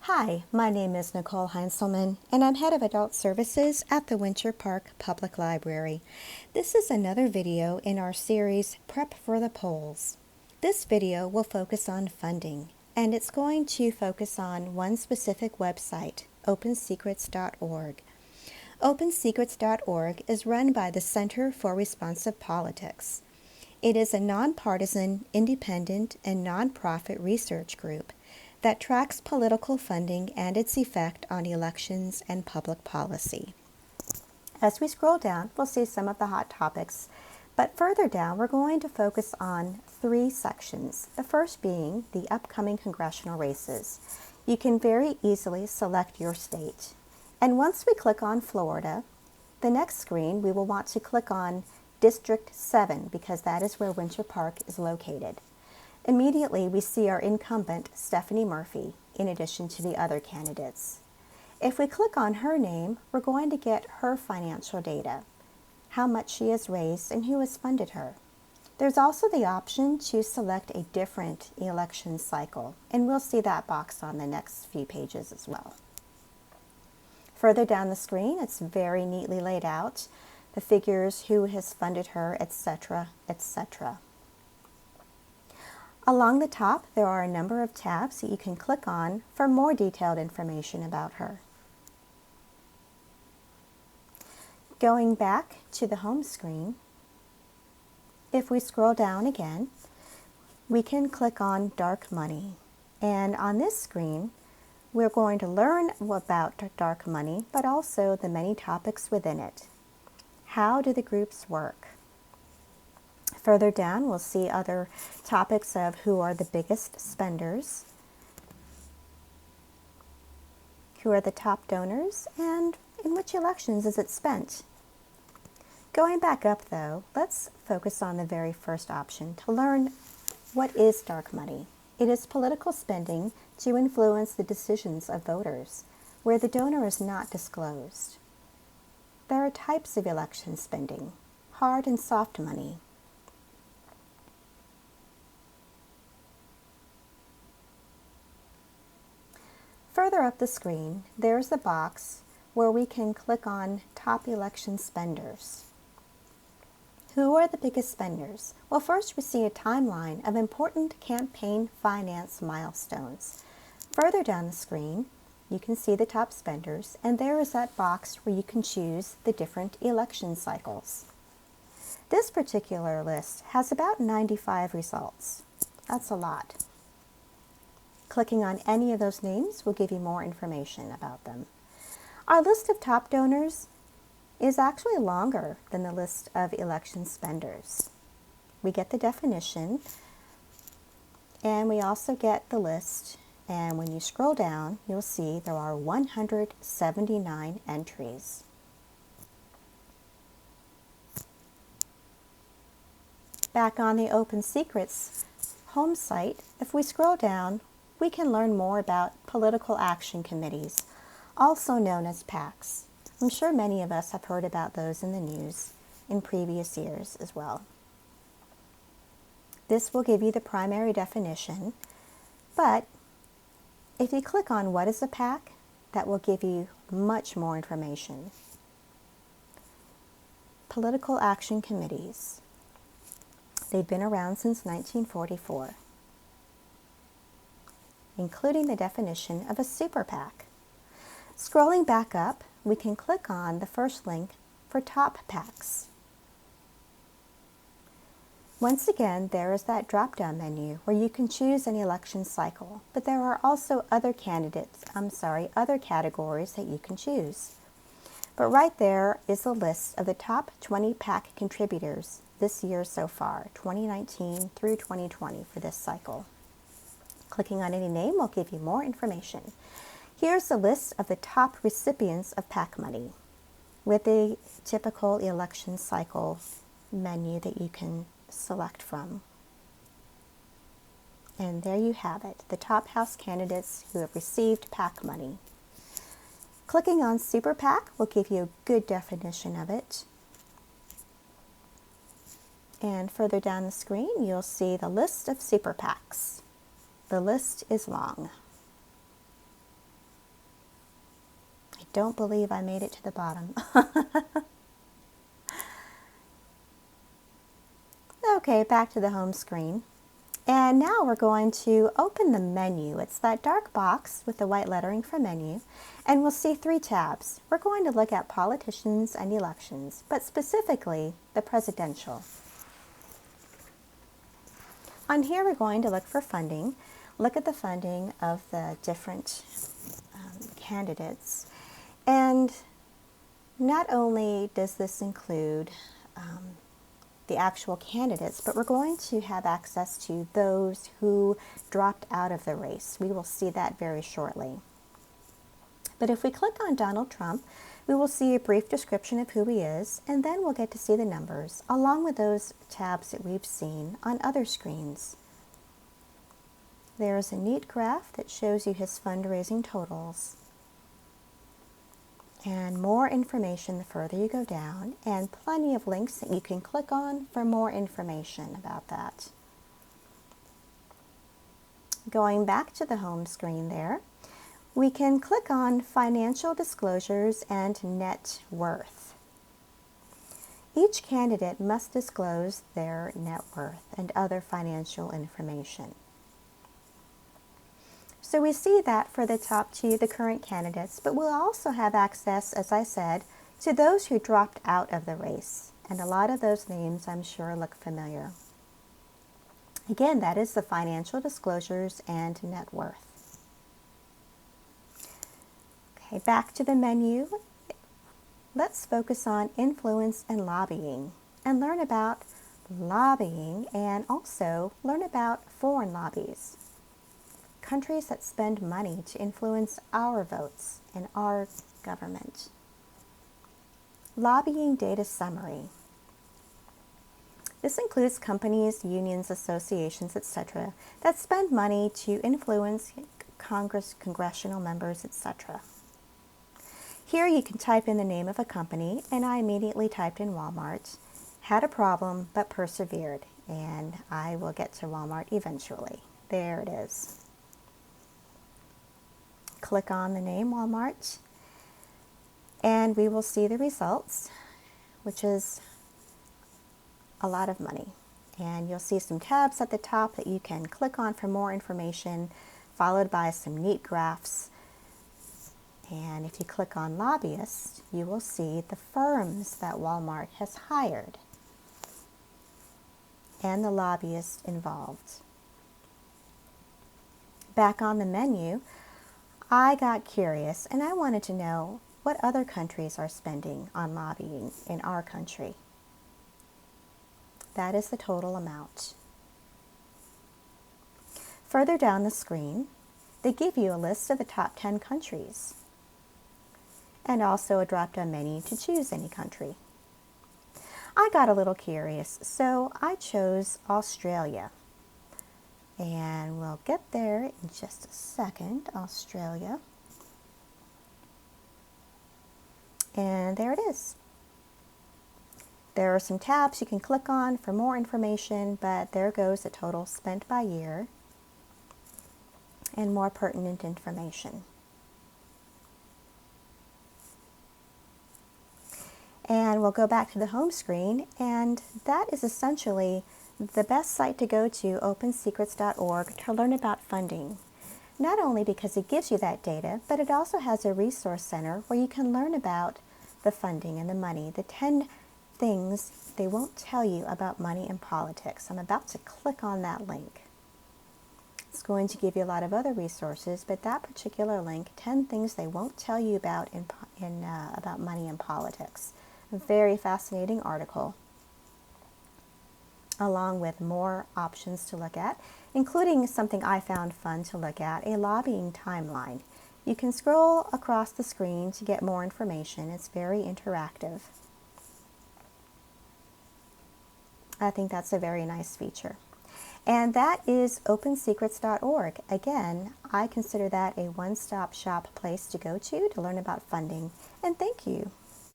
Hi, my name is Nicole Heintzelman, and I'm Head of Adult Services at the Winter Park Public Library. This is another video in our series, Prep for the Polls. This video will focus on funding, and it's going to focus on one specific website, opensecrets.org. OpenSecrets.org is run by the Center for Responsive Politics. It is a nonpartisan, independent, and nonprofit research group that tracks political funding and its effect on elections and public policy. As we scroll down, we'll see some of the hot topics, but further down, we're going to focus on three sections, the first being the upcoming congressional races. You can very easily select your state. And once we click on Florida, the next screen we will want to click on District 7 because that is where Winter Park is located. Immediately, we see our incumbent, Stephanie Murphy, in addition to the other candidates. If we click on her name, we're going to get her financial data, how much she has raised and who has funded her. There's also the option to select a different election cycle, and we'll see that box on the next few pages as well. Further down the screen, it's very neatly laid out, the figures, who has funded her, etc., etc. Along the top, there are a number of tabs that you can click on for more detailed information about her. Going back to the home screen, if we scroll down again, we can click on Dark Money. And on this screen, we're going to learn about dark money, but also the many topics within it. How do the groups work? Further down, we'll see other topics of who are the biggest spenders, who are the top donors, and in which elections is it spent. Going back up though, let's focus on the very first option to learn what is dark money. It is political spending to influence the decisions of voters, where the donor is not disclosed. There are types of election spending, hard and soft money. Further up the screen, there's the box where we can click on Top Election Spenders. Who are the biggest spenders? Well, first we see a timeline of important campaign finance milestones. Further down the screen, you can see the top spenders, and there is that box where you can choose the different election cycles. This particular list has about 95 results. That's a lot. Clicking on any of those names will give you more information about them. Our list of top donors is actually longer than the list of election spenders. We get the definition, and we also get the list, and when you scroll down, you'll see there are 179 entries. Back on the Open Secrets home site, if we scroll down, we can learn more about political action committees, also known as PACs. I'm sure many of us have heard about those in the news in previous years as well. This will give you the primary definition, but if you click on what is a PAC, that will give you much more information. Political action committees. They've been around since 1944. Including the definition of a super PAC. Scrolling back up, we can click on the first link for top PACs. Once again, there is that drop-down menu where you can choose an election cycle, but there are also other categories that you can choose. But right there is a list of the top 20 PAC contributors this year so far, 2019 through 2020 for this cycle. Clicking on any name will give you more information. Here's a list of the top recipients of PAC money with a typical election cycle menu that you can select from. And there you have it, the top House candidates who have received PAC money. Clicking on Super PAC will give you a good definition of it. And further down the screen, you'll see the list of Super PACs. The list is long. don't believe I made it to the bottom. Okay, back to the home screen. And now we're going to open the menu. It's that dark box with the white lettering for menu, and we'll see 3 tabs. We're going to look at politicians and elections, but specifically the presidential. On here we're going to look for funding, look at the funding of the different candidates, and not only does this include the actual candidates, but we're going to have access to those who dropped out of the race. We will see that very shortly. But if we click on Donald Trump, we will see a brief description of who he is, and then we'll get to see the numbers, along with those tabs that we've seen on other screens. There's a neat graph that shows you his fundraising totals, and more information the further you go down, and plenty of links that you can click on for more information about that. Going back to the home screen there, we can click on Financial Disclosures and Net Worth. Each candidate must disclose their net worth and other financial information. So we see that for the top 2, the current candidates, but we'll also have access, as I said, to those who dropped out of the race. And a lot of those names, I'm sure, look familiar. Again, that is the financial disclosures and net worth. Okay, back to the menu. Let's focus on influence and lobbying and learn about lobbying and also learn about foreign lobbies. Countries that spend money to influence our votes in our government. Lobbying data summary. This includes companies, unions, associations, etc. that spend money to influence congressional members, etc. Here you can type in the name of a company, and I immediately typed in Walmart. Had a problem, but persevered, and I will get to Walmart eventually. There it is. Click on the name Walmart, and we will see the results, which is a lot of money. And you'll see some tabs at the top that you can click on for more information, followed by some neat graphs. And if you click on lobbyists, you will see the firms that Walmart has hired and the lobbyists involved. Back on the menu, I got curious and I wanted to know what other countries are spending on lobbying in our country. That is the total amount. Further down the screen, they give you a list of the top 10 countries and also a drop-down menu to choose any country. I got a little curious, so I chose Australia. And we'll get there in just a second, Australia. And there it is. There are some tabs you can click on for more information, but there goes the total spent by year and more pertinent information. And we'll go back to the home screen, and that is essentially the best site to go to, opensecrets.org, to learn about funding. Not only because it gives you that data, but it also has a resource center where you can learn about the funding and the money, the 10 things they won't tell you about money and politics. I'm about to click on that link. It's going to give you a lot of other resources, but that particular link, 10 things they won't tell you about about money and politics. A very fascinating article, along with more options to look at, including something I found fun to look at, a lobbying timeline. You can scroll across the screen to get more information. It's very interactive. I think that's a very nice feature. And that is opensecrets.org. Again, I consider that a one-stop shop place to go to learn about funding. And thank you.